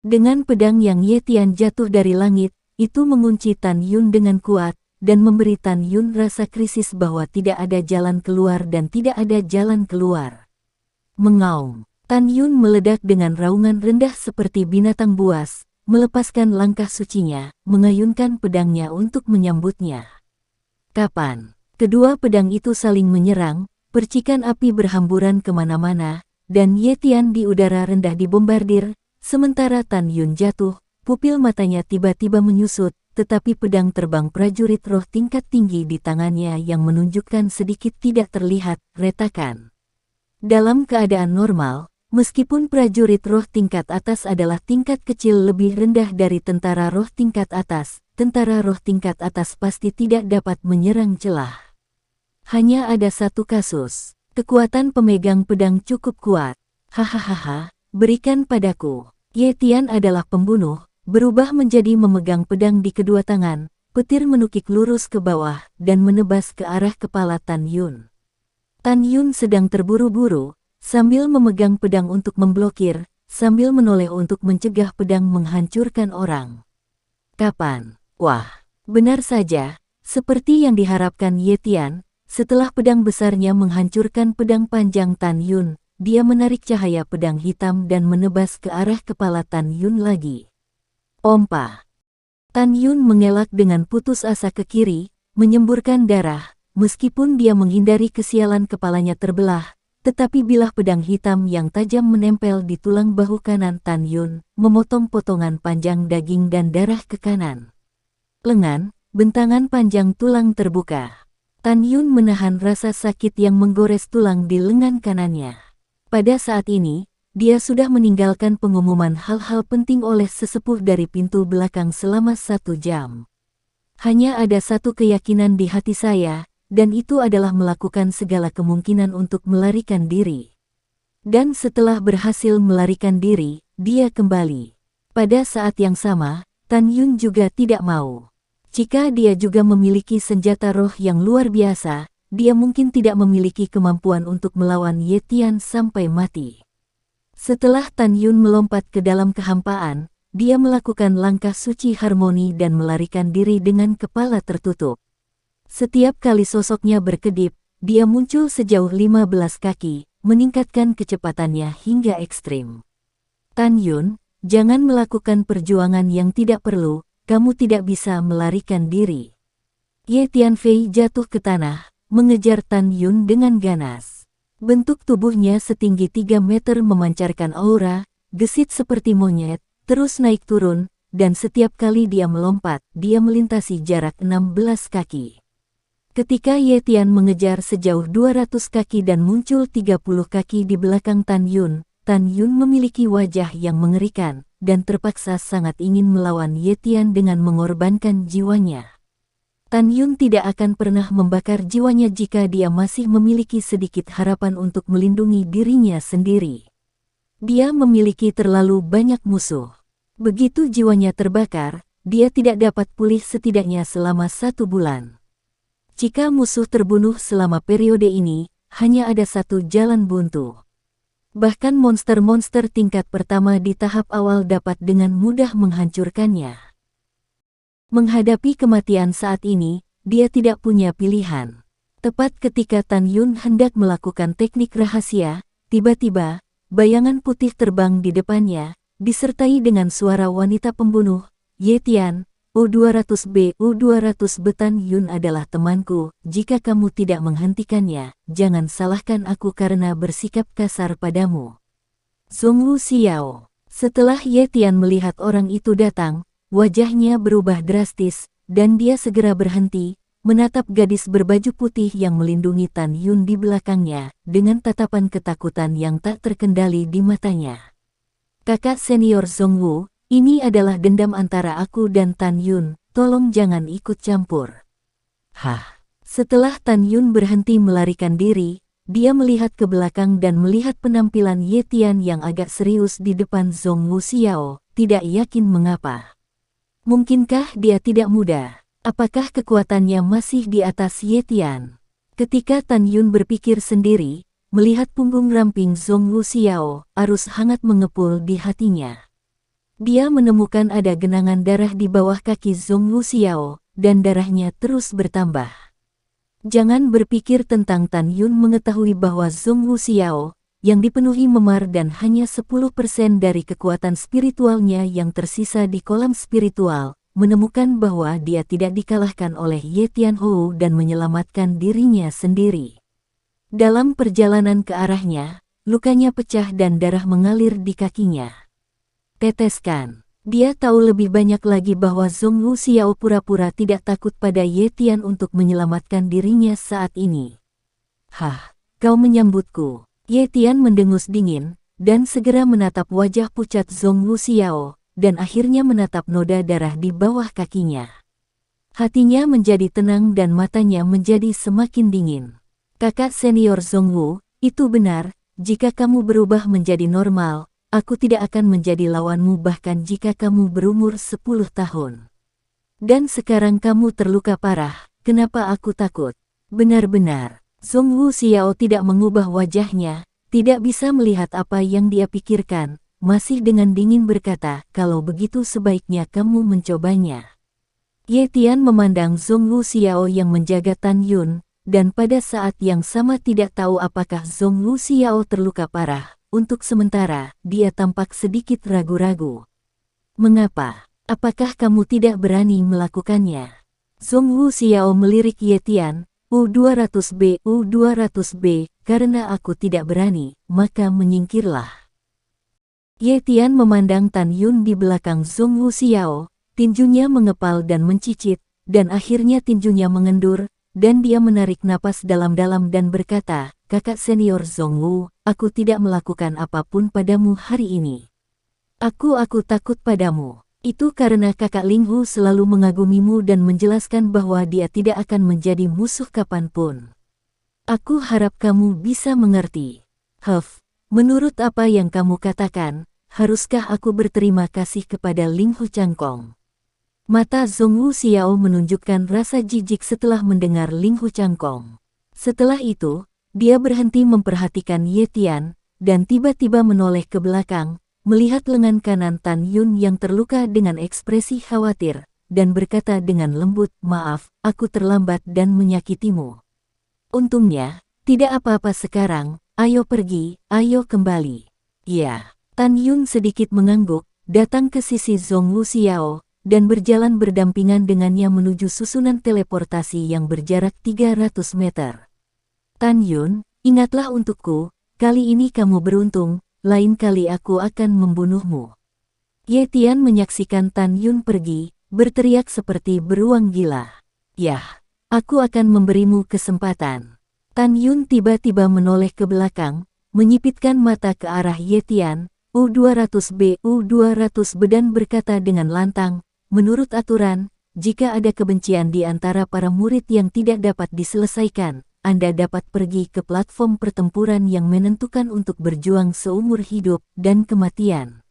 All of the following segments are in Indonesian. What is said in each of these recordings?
Dengan pedang yang Ye Tian jatuh dari langit, itu mengunci Tan Yun dengan kuat, dan memberi Tan Yun rasa krisis bahwa tidak ada jalan keluar dan tidak ada jalan keluar. Mengaum, Tan Yun meledak dengan raungan rendah seperti binatang buas, melepaskan langkah sucinya, mengayunkan pedangnya untuk menyambutnya. Kapan? Kedua pedang itu saling menyerang, percikan api berhamburan kemana-mana, dan Ye Tian di udara rendah dibombardir, sementara Tan Yun jatuh, pupil matanya tiba-tiba menyusut, tetapi pedang terbang prajurit roh tingkat tinggi di tangannya yang menunjukkan sedikit tidak terlihat, retakan. Dalam keadaan normal, meskipun prajurit roh tingkat atas adalah tingkat kecil lebih rendah dari tentara roh tingkat atas, tentara roh tingkat atas pasti tidak dapat menyerang celah. Hanya ada satu kasus, kekuatan pemegang pedang cukup kuat. Hahaha, berikan padaku. Ye Tian adalah pembunuh, berubah menjadi memegang pedang di kedua tangan, petir menukik lurus ke bawah, dan menebas ke arah kepala Tan Yun. Tan Yun sedang terburu-buru, sambil memegang pedang untuk memblokir, sambil menoleh untuk mencegah pedang menghancurkan orang. Kapan? Wah, benar saja, seperti yang diharapkan Ye Tian, setelah pedang besarnya menghancurkan pedang panjang Tan Yun, dia menarik cahaya pedang hitam dan menebas ke arah kepala Tan Yun lagi. Ompa! Tan Yun mengelak dengan putus asa ke kiri, menyemburkan darah, meskipun dia menghindari kesialan kepalanya terbelah, tetapi bilah pedang hitam yang tajam menempel di tulang bahu kanan Tan Yun, memotong potongan panjang daging dan darah ke kanan. Lengan, bentangan panjang tulang terbuka. Tan Yun menahan rasa sakit yang menggores tulang di lengan kanannya. Pada saat ini, dia sudah meninggalkan pengumuman hal-hal penting oleh sesepuh dari pintu belakang selama 1 jam. Hanya ada satu keyakinan di hati saya, dan itu adalah melakukan segala kemungkinan untuk melarikan diri. Dan setelah berhasil melarikan diri, dia kembali. Pada saat yang sama, Tan Yun juga tidak mau. Jika dia juga memiliki senjata roh yang luar biasa, dia mungkin tidak memiliki kemampuan untuk melawan Ye Tian sampai mati. Setelah Tan Yun melompat ke dalam kehampaan, dia melakukan langkah suci harmoni dan melarikan diri dengan kepala tertutup. Setiap kali sosoknya berkedip, dia muncul sejauh 15 kaki, meningkatkan kecepatannya hingga ekstrim. Tan Yun, jangan melakukan perjuangan yang tidak perlu, kamu tidak bisa melarikan diri. Ye Tianfei jatuh ke tanah, mengejar Tan Yun dengan ganas. Bentuk tubuhnya setinggi 3 meter memancarkan aura, gesit seperti monyet, terus naik turun, dan setiap kali dia melompat, dia melintasi jarak 16 kaki. Ketika Ye Tian mengejar sejauh 200 kaki dan muncul 30 kaki di belakang Tan Yun memiliki wajah yang mengerikan, dan terpaksa sangat ingin melawan Ye Tian dengan mengorbankan jiwanya. Tan Yun tidak akan pernah membakar jiwanya jika dia masih memiliki sedikit harapan untuk melindungi dirinya sendiri. Dia memiliki terlalu banyak musuh. Begitu jiwanya terbakar, dia tidak dapat pulih setidaknya selama 1 bulan. Jika musuh terbunuh selama periode ini, hanya ada satu jalan buntu. Bahkan monster-monster tingkat pertama di tahap awal dapat dengan mudah menghancurkannya. Menghadapi kematian saat ini, dia tidak punya pilihan. Tepat ketika Tan Yun hendak melakukan teknik rahasia, tiba-tiba, bayangan putih terbang di depannya, disertai dengan suara wanita pembunuh, Ye Tian, U200B U200 Tan Yun adalah temanku, jika kamu tidak menghentikannya, jangan salahkan aku karena bersikap kasar padamu. Zhongwu Xiao. Setelah Ye Tian melihat orang itu datang, wajahnya berubah drastis, dan dia segera berhenti, menatap gadis berbaju putih yang melindungi Tan Yun di belakangnya, dengan tatapan ketakutan yang tak terkendali di matanya. Kakak senior Zhongwu, ini adalah dendam antara aku dan Tan Yun, tolong jangan ikut campur. Hah? Setelah Tan Yun berhenti melarikan diri, dia melihat ke belakang dan melihat penampilan Ye Tian yang agak serius di depan Zhongwu Xiao, tidak yakin mengapa. Mungkinkah dia tidak muda? Apakah kekuatannya masih di atas Ye Tian? Ketika Tan Yun berpikir sendiri, melihat punggung ramping Zhongwu Xiao, arus hangat mengepul di hatinya. Dia menemukan ada genangan darah di bawah kaki Zhong Wuxiao, dan darahnya terus bertambah. Jangan berpikir tentang Tan Yun mengetahui bahwa Zhong Wuxiao, yang dipenuhi memar dan hanya 10% dari kekuatan spiritualnya yang tersisa di kolam spiritual, menemukan bahwa dia tidak dikalahkan oleh Ye Tianhou dan menyelamatkan dirinya sendiri. Dalam perjalanan ke arahnya, lukanya pecah dan darah mengalir di kakinya. Teteskan. Dia tahu lebih banyak lagi bahwa Zhong Wuxiao pura-pura tidak takut pada Ye Tian untuk menyelamatkan dirinya saat ini. Hah, kau menyambutku. Ye Tian mendengus dingin, dan segera menatap wajah pucat Zhong Wuxiao, dan akhirnya menatap noda darah di bawah kakinya. Hatinya menjadi tenang dan matanya menjadi semakin dingin. Kakak senior Zhong Wu, itu benar, jika kamu berubah menjadi normal, aku tidak akan menjadi lawanmu bahkan jika kamu berumur 10 tahun. Dan sekarang kamu terluka parah, kenapa aku takut? Benar-benar, Zhong Wuxiao tidak mengubah wajahnya, tidak bisa melihat apa yang dia pikirkan, masih dengan dingin berkata, kalau begitu sebaiknya kamu mencobanya. Ye Tian memandang Zhong Wuxiao yang menjaga Tan Yun, dan pada saat yang sama tidak tahu apakah Zhong Wuxiao terluka parah. Untuk sementara, dia tampak sedikit ragu-ragu. Mengapa? Apakah kamu tidak berani melakukannya? Zhong Wuxiao melirik Ye Tian, U200B, U200B, karena aku tidak berani, maka menyingkirlah. Ye Tian memandang Tan Yun di belakang Zhong Wuxiao, tinjunya mengepal dan mencicit, dan akhirnya tinjunya mengendur, dan dia menarik napas dalam-dalam dan berkata, kakak senior Zhong Wu, aku tidak melakukan apapun padamu hari ini. Aku takut padamu. Itu karena kakak Ling Hu selalu mengagumimu dan menjelaskan bahwa dia tidak akan menjadi musuh kapanpun. Aku harap kamu bisa mengerti. Menurut apa yang kamu katakan, haruskah aku berterima kasih kepada Ling Hu Changkong? Mata Zhong Wuxiao menunjukkan rasa jijik setelah mendengar Ling Hu Changkong. Setelah itu, dia berhenti memperhatikan Ye Tian, dan tiba-tiba menoleh ke belakang, melihat lengan kanan Tan Yun yang terluka dengan ekspresi khawatir, dan berkata dengan lembut, maaf, aku terlambat dan menyakitimu. Untungnya, tidak apa-apa sekarang, ayo pergi, ayo kembali. Ya, Tan Yun sedikit mengangguk, datang ke sisi Zhong Wuxiao, dan berjalan berdampingan dengannya menuju susunan teleportasi yang berjarak 300 meter. Tan Yun, ingatlah untukku, kali ini kamu beruntung, lain kali aku akan membunuhmu. Ye Tian menyaksikan Tan Yun pergi, berteriak seperti beruang gila. Yah, aku akan memberimu kesempatan. Tan Yun tiba-tiba menoleh ke belakang, menyipitkan mata ke arah Ye Tian, U200B, U200B dan berkata dengan lantang, menurut aturan, jika ada kebencian di antara para murid yang tidak dapat diselesaikan, Anda dapat pergi ke platform pertempuran yang menentukan untuk berjuang seumur hidup dan kematian.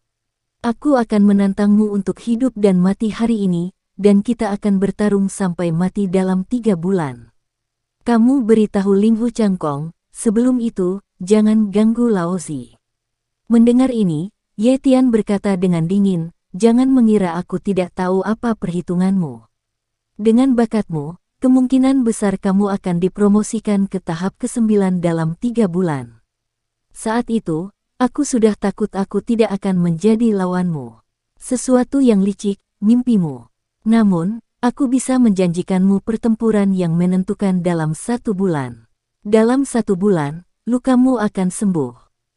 Aku akan menantangmu untuk hidup dan mati hari ini, dan kita akan bertarung sampai mati dalam 3 bulan. Kamu beritahu Ling Hu Changkong, sebelum itu, jangan ganggu Laozi. Mendengar ini, Ye Tian berkata dengan dingin, jangan mengira aku tidak tahu apa perhitunganmu. Dengan bakatmu, kemungkinan besar kamu akan dipromosikan ke tahap ke-9 dalam 3 bulan. Saat itu, aku sudah takut aku tidak akan menjadi lawanmu. Sesuatu yang licik, mimpimu. Namun, aku bisa menjanjikanmu pertempuran yang menentukan dalam 1 bulan. Dalam 1 bulan, lukamu akan sembuh.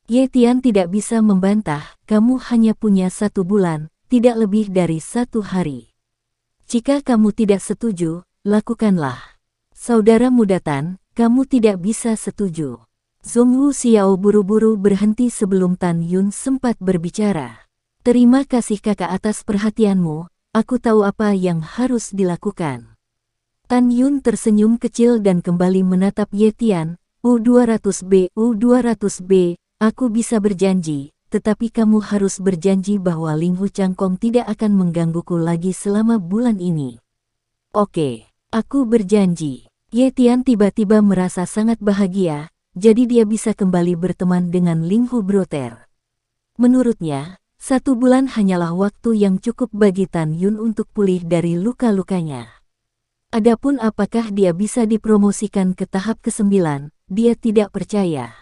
Ye Tian tidak bisa membantah, kamu hanya punya 1 bulan, tidak lebih dari 1 hari. Jika kamu tidak setuju, lakukanlah. Saudara muda Tan, kamu tidak bisa setuju. Zhong Wuxiao buru-buru berhenti sebelum Tan Yun sempat berbicara. Terima kasih kakak atas perhatianmu, aku tahu apa yang harus dilakukan. Tan Yun tersenyum kecil dan kembali menatap Ye Tian, U200B, U200B, aku bisa berjanji. Tetapi kamu harus berjanji bahwa Ling Hu Changkong tidak akan menggangguku lagi selama bulan ini. Oke, aku berjanji. Ye Tian tiba-tiba merasa sangat bahagia, jadi dia bisa kembali berteman dengan Ling Hu Brother. Menurutnya, 1 bulan hanyalah waktu yang cukup bagi Tan Yun untuk pulih dari luka-lukanya. Adapun apakah dia bisa dipromosikan ke tahap ke-9, dia tidak percaya.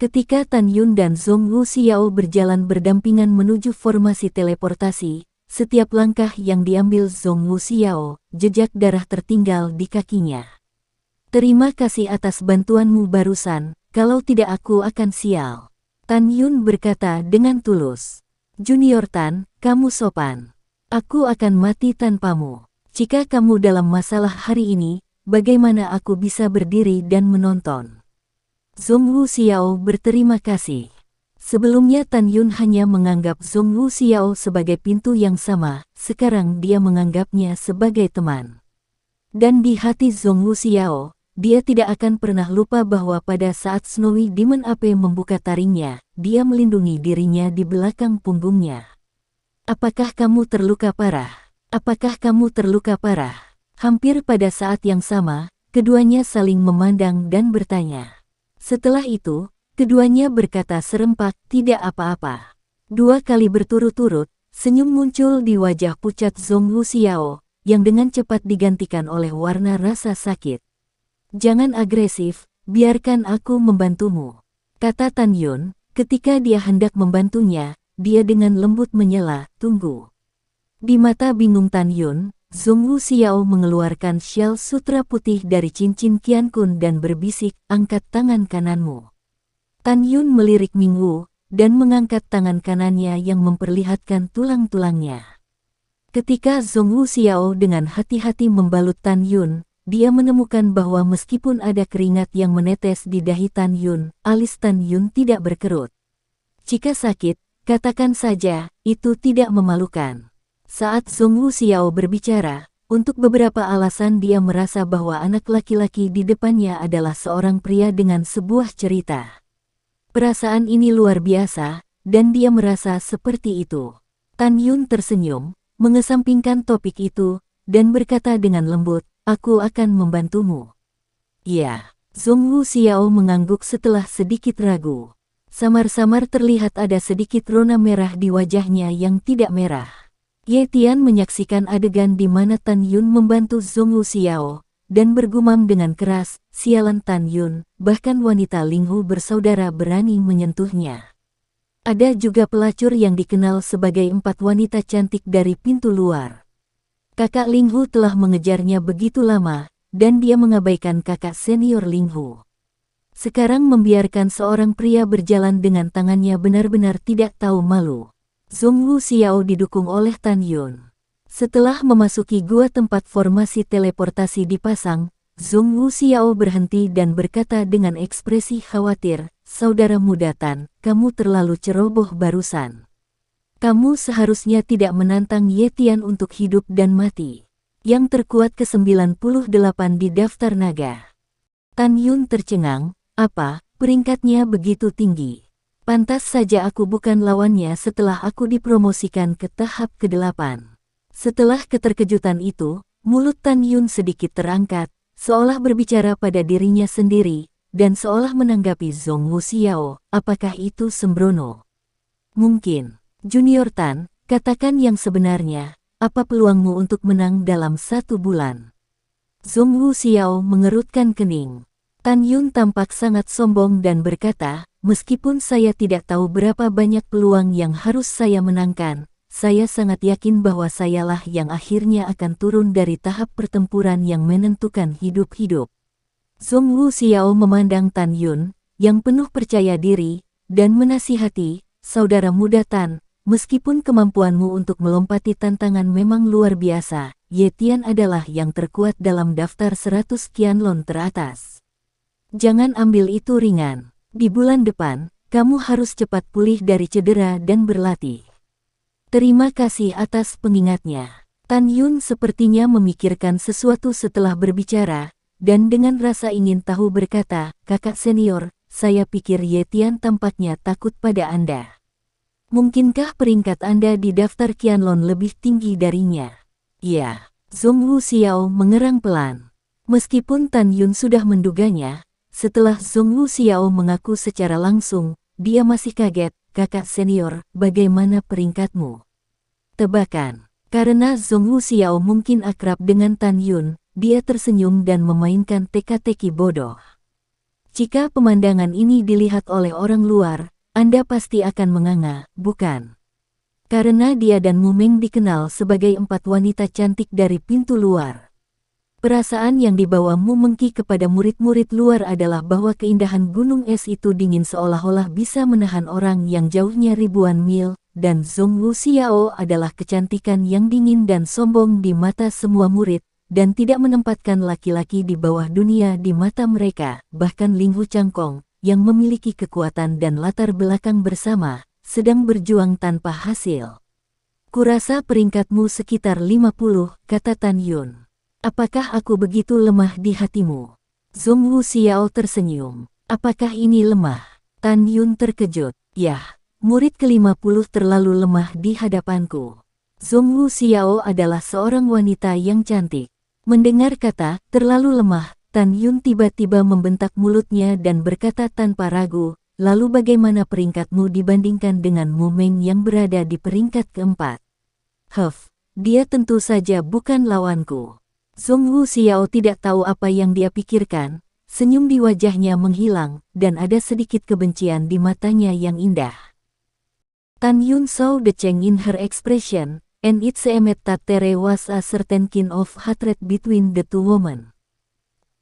Ketika Tan Yun dan Zhong Wuxiao berjalan berdampingan menuju formasi teleportasi, setiap langkah yang diambil Zhong Wuxiao, jejak darah tertinggal di kakinya. Terima kasih atas bantuanmu barusan, kalau tidak aku akan sial. Tan Yun berkata dengan tulus. Junior Tan, kamu sopan. Aku akan mati tanpamu. Jika kamu dalam masalah hari ini, bagaimana aku bisa berdiri dan menonton? Zhong Wuxiao berterima kasih. Sebelumnya Tan Yun hanya menganggap Zhong Wuxiao sebagai pintu yang sama, sekarang dia menganggapnya sebagai teman. Dan di hati Zhong Wuxiao, dia tidak akan pernah lupa bahwa pada saat Snowy Demon Ape membuka taringnya, dia melindungi dirinya di belakang punggungnya. Apakah kamu terluka parah? Apakah kamu terluka parah? Hampir pada saat yang sama, keduanya saling memandang dan bertanya. Setelah itu, keduanya berkata serempak, tidak apa-apa. 2 kali berturut-turut, senyum muncul di wajah pucat Zhong Wuxiao, yang dengan cepat digantikan oleh warna rasa sakit. Jangan agresif, biarkan aku membantumu, kata Tan Yun. Ketika dia hendak membantunya, dia dengan lembut menyela, tunggu. Di mata bingung Tan Yun, Zhong Wuxiao mengeluarkan syal sutra putih dari cincin Qiankun dan berbisik, angkat tangan kananmu. Tan Yun melirik Ming Wu, dan mengangkat tangan kanannya yang memperlihatkan tulang-tulangnya. Ketika Zhong Wuxiao dengan hati-hati membalut Tan Yun, dia menemukan bahwa meskipun ada keringat yang menetes di dahi Tan Yun, alis Tan Yun tidak berkerut. Jika sakit, katakan saja, itu tidak memalukan. Saat Zhong Wuxiao berbicara, untuk beberapa alasan dia merasa bahwa anak laki-laki di depannya adalah seorang pria dengan sebuah cerita. Perasaan ini luar biasa, dan dia merasa seperti itu. Tan Yun tersenyum, mengesampingkan topik itu, dan berkata dengan lembut, aku akan membantumu. Ya, Zhong Wuxiao mengangguk setelah sedikit ragu. Samar-samar terlihat ada sedikit rona merah di wajahnya yang tidak merah. Ye Tian menyaksikan adegan di mana Tan Yun membantu Zhong Wuxiao, dan bergumam dengan keras, sialan Tan Yun, bahkan wanita Linghu bersaudara berani menyentuhnya. Ada juga pelacur yang dikenal sebagai 4 wanita cantik dari pintu luar. Kakak Linghu telah mengejarnya begitu lama, dan dia mengabaikan kakak senior Linghu. Sekarang membiarkan seorang pria berjalan dengan tangannya benar-benar tidak tahu malu. Zhong Wuxiao didukung oleh Tan Yun. Setelah memasuki gua tempat formasi teleportasi dipasang, Zhong Wuxiao berhenti dan berkata dengan ekspresi khawatir, saudara muda Tan, kamu terlalu ceroboh barusan. Kamu seharusnya tidak menantang Ye Tian untuk hidup dan mati. Yang terkuat ke-98 di daftar naga. Tan Yun tercengang, apa, peringkatnya begitu tinggi? Pantas saja aku bukan lawannya setelah aku dipromosikan ke tahap ke-8. Setelah keterkejutan itu, mulut Tan Yun sedikit terangkat, seolah berbicara pada dirinya sendiri, dan seolah menanggapi Zhong Wuxiao, apakah itu sembrono? Mungkin. Junior Tan, katakan yang sebenarnya, apa peluangmu untuk menang dalam 1 bulan? Zhong Wuxiao mengerutkan kening. Tan Yun tampak sangat sombong dan berkata, meskipun saya tidak tahu berapa banyak peluang yang harus saya menangkan, saya sangat yakin bahwa sayalah yang akhirnya akan turun dari tahap pertempuran yang menentukan hidup-hidup. Zhong Wuxiao memandang Tan Yun, yang penuh percaya diri, dan menasihati, saudara muda Tan, meskipun kemampuanmu untuk melompati tantangan memang luar biasa, Ye Tian adalah yang terkuat dalam daftar 100 Qianlong teratas. Jangan ambil itu ringan. Di bulan depan, kamu harus cepat pulih dari cedera dan berlatih. Terima kasih atas pengingatnya. Tan Yun sepertinya memikirkan sesuatu setelah berbicara, dan dengan rasa ingin tahu berkata, kakak senior, saya pikir Ye Tian tampaknya takut pada Anda. Mungkinkah peringkat Anda di daftar Qianlong lebih tinggi darinya? Ya, Zhong Wuxiao mengerang pelan. Meskipun Tan Yun sudah menduganya, setelah Zhong Wuxiao mengaku secara langsung, dia masih kaget, kakak senior, bagaimana peringkatmu? Tebakan. Karena Zhong Wuxiao mungkin akrab dengan Tan Yun, dia tersenyum dan memainkan teka-teki bodoh. Jika pemandangan ini dilihat oleh orang luar, Anda pasti akan menganga, bukan? Karena dia dan Mu Meng dikenal sebagai 4 wanita cantik dari pintu luar. Perasaan yang dibawa Mu Mengqi kepada murid-murid luar adalah bahwa keindahan gunung es itu dingin seolah-olah bisa menahan orang yang jauhnya ribuan mil, dan Zhong Wuxiao adalah kecantikan yang dingin dan sombong di mata semua murid, dan tidak menempatkan laki-laki di bawah dunia di mata mereka. Bahkan Ling Hu Changkong, yang memiliki kekuatan dan latar belakang bersama, sedang berjuang tanpa hasil. Kurasa peringkatmu sekitar 50, kata Tan Yun. Apakah aku begitu lemah di hatimu? Zhong Wuxiao tersenyum. Apakah ini lemah? Tan Yun terkejut. Yah, murid ke-50 terlalu lemah di hadapanku. Zhong Wuxiao adalah seorang wanita yang cantik. Mendengar kata, terlalu lemah, Tan Yun tiba-tiba membentak mulutnya dan berkata tanpa ragu, lalu bagaimana peringkatmu dibandingkan dengan Mu Meng yang berada di peringkat keempat? Dia tentu saja bukan lawanku. Zhong Wuxiao tidak tahu apa yang dia pikirkan, senyum di wajahnya menghilang, dan ada sedikit kebencian di matanya yang indah. Tan Yun saw the change in her expression, and it seemed that there was a certain kind of hatred between the two women.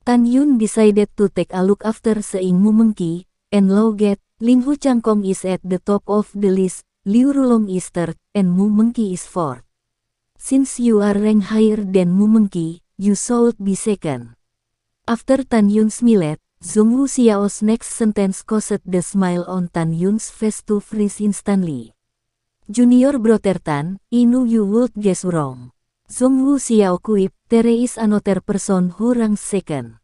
Tan Yun decided to take a look after seeing Mu Mengqi, and look at, Ling Hu Changkong is at the top of the list, Liu Rulong is third, and Mu Mengqi is fourth. Since you are ranked higher than Mu Mengqi, you should be second. After Tan Yun smiled, Zhong Wuxiao's next sentence caused the smile on Tan Yun's face to freeze instantly. Junior brother Tan, I knew you would guess wrong. Zhong Wuxiao quipped, there is another person who ranks second.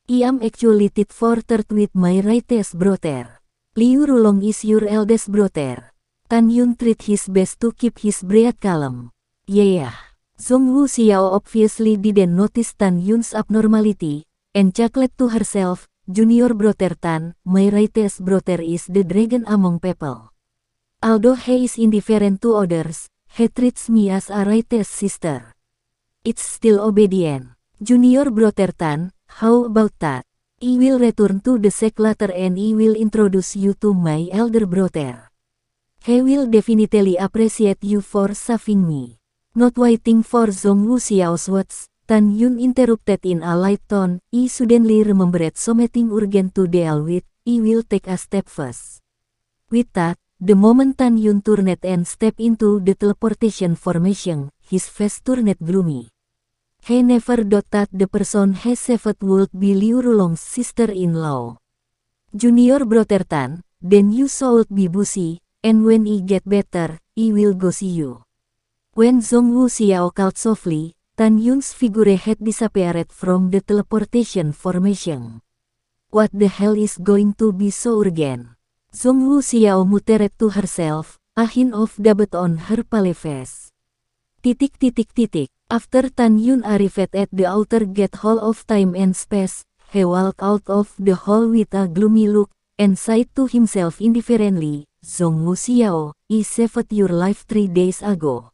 I am actually tied for third with my rightest brother. Liu Rulong is your eldest brother. Tan Yun tried his best to keep his breath calm. Yeah. Zhong Wuxiao obviously didn't notice Tan Yun's abnormality, and chuckled to herself, Junior brother Tan, my rightest brother is the dragon among people. Although he is indifferent to others, he treats me as a rightest sister. It's still obedient. Junior brother Tan, how about that? I will return to the sect later and I will introduce you to my elder brother. He will definitely appreciate you for saving me. Not waiting for Zhong Wuxiao's words, Tan Yun interrupted in a light tone, I suddenly remembered something urgent to deal with, I will take a step first. With that, the moment Tan Yun turned and stepped into the teleportation formation, his face turned gloomy. He never doubted the person he saved would be Liu Rulong's sister-in-law. Junior brother Tan, then you should be busy, and when I get better, I will go see you. When Zhong Wuxiao called softly, Tan Yun's figure had disappeared from the teleportation formation. What the hell is going to be so urgent? Zhong Wuxiao muttered to herself, a hint of doubt on her pale face. After Tan Yun arrived at the outer gate hall of time and space, he walked out of the hall with a gloomy look, and sighed to himself indifferently, Zhong Wuxiao, I saved your life 3 days ago.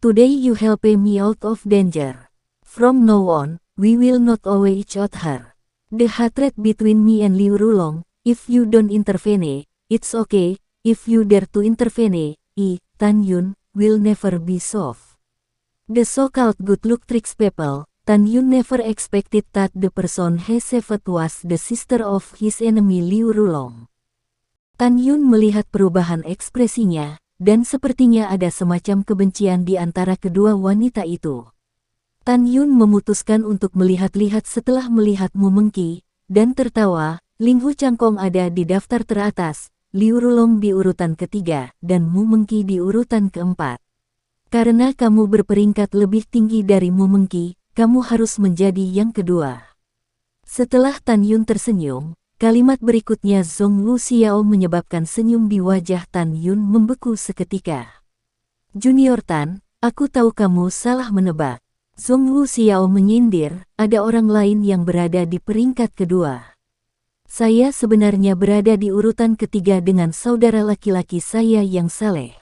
Today you helped me out of danger. From now on, we will not owe each other. The hatred between me and Liu Rulong, if you don't intervene, it's okay. If you dare to intervene, Tan Yun, will never be solved. The so-called good luck tricks people, Tan Yun never expected that the person he saved was the sister of his enemy Liu Rulong. Tan Yun melihat perubahan ekspresinya, dan sepertinya ada semacam kebencian di antara kedua wanita itu. Tan Yun memutuskan untuk melihat-lihat setelah melihat Mu Mengqi, dan tertawa, Ling Hu Changkong ada di daftar teratas, Liu Rulong di urutan ketiga, dan Mu Mengqi di urutan keempat. Karena kamu berperingkat lebih tinggi dari Mu Mengqi, kamu harus menjadi yang kedua. Setelah Tan Yun tersenyum, kalimat berikutnya Zhong Wuxiao menyebabkan senyum di wajah Tan Yun membeku seketika. Junior Tan, aku tahu kamu salah menebak. Zhong Wuxiao menyindir, ada orang lain yang berada di peringkat kedua. Saya sebenarnya berada di urutan ketiga dengan saudara laki-laki saya yang saleh.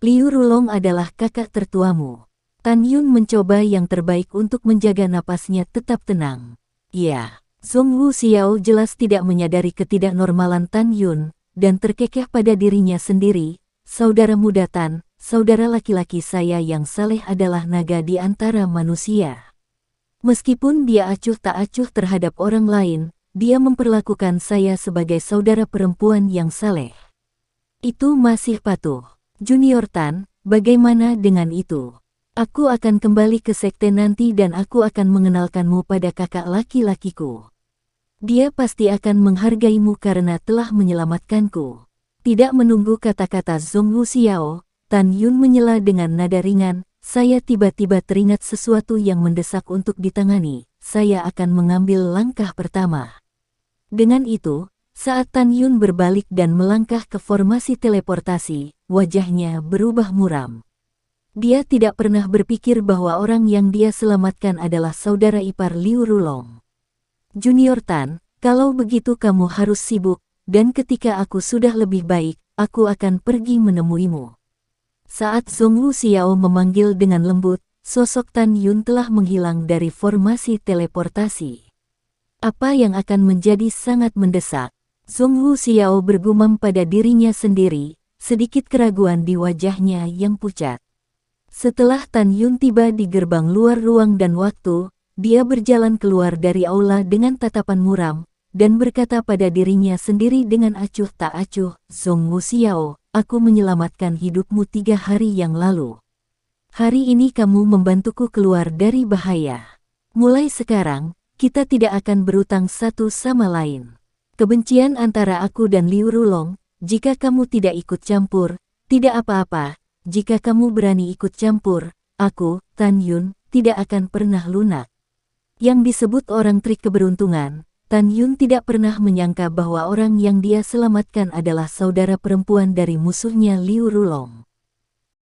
Liu Rulong adalah kakak tertuamu. Tan Yun mencoba yang terbaik untuk menjaga napasnya tetap tenang. Ya, Zhong Wu Xiao jelas tidak menyadari ketidaknormalan Tan Yun, dan terkekeh pada dirinya sendiri. Saudara muda Tan, saudara laki-laki saya yang saleh adalah naga di antara manusia. Meskipun dia acuh tak acuh terhadap orang lain, dia memperlakukan saya sebagai saudara perempuan yang saleh. Itu masih patuh. Junior Tan, bagaimana dengan itu? Aku akan kembali ke sekte nanti dan aku akan mengenalkanmu pada kakak laki-lakiku. Dia pasti akan menghargaimu karena telah menyelamatkanku. Tidak menunggu kata-kata Zhong Wu Xiao, Tan Yun menyela dengan nada ringan. Saya tiba-tiba teringat sesuatu yang mendesak untuk ditangani. Saya akan mengambil langkah pertama. Dengan itu, saat Tan Yun berbalik dan melangkah ke formasi teleportasi, wajahnya berubah muram. Dia tidak pernah berpikir bahwa orang yang dia selamatkan adalah saudara ipar Liu Rulong. Junior Tan, kalau begitu kamu harus sibuk, dan ketika aku sudah lebih baik, aku akan pergi menemuimu. Saat Zhong Wu Xiao memanggil dengan lembut, sosok Tan Yun telah menghilang dari formasi teleportasi. Apa yang akan menjadi sangat mendesak? Zhong Wu Xiao bergumam pada dirinya sendiri, sedikit keraguan di wajahnya yang pucat. Setelah Tan Yun tiba di gerbang luar ruang dan waktu, dia berjalan keluar dari aula dengan tatapan muram, dan berkata pada dirinya sendiri dengan acuh tak acuh, Zhong Wu Xiao, aku menyelamatkan hidupmu 3 hari yang lalu. Hari ini kamu membantuku keluar dari bahaya. Mulai sekarang, kita tidak akan berutang satu sama lain. Kebencian antara aku dan Liu Rulong, jika kamu tidak ikut campur, tidak apa-apa. Jika kamu berani ikut campur, aku, Tan Yun, tidak akan pernah lunak. Yang disebut orang trik keberuntungan, Tan Yun tidak pernah menyangka bahwa orang yang dia selamatkan adalah saudara perempuan dari musuhnya Liu Rulong.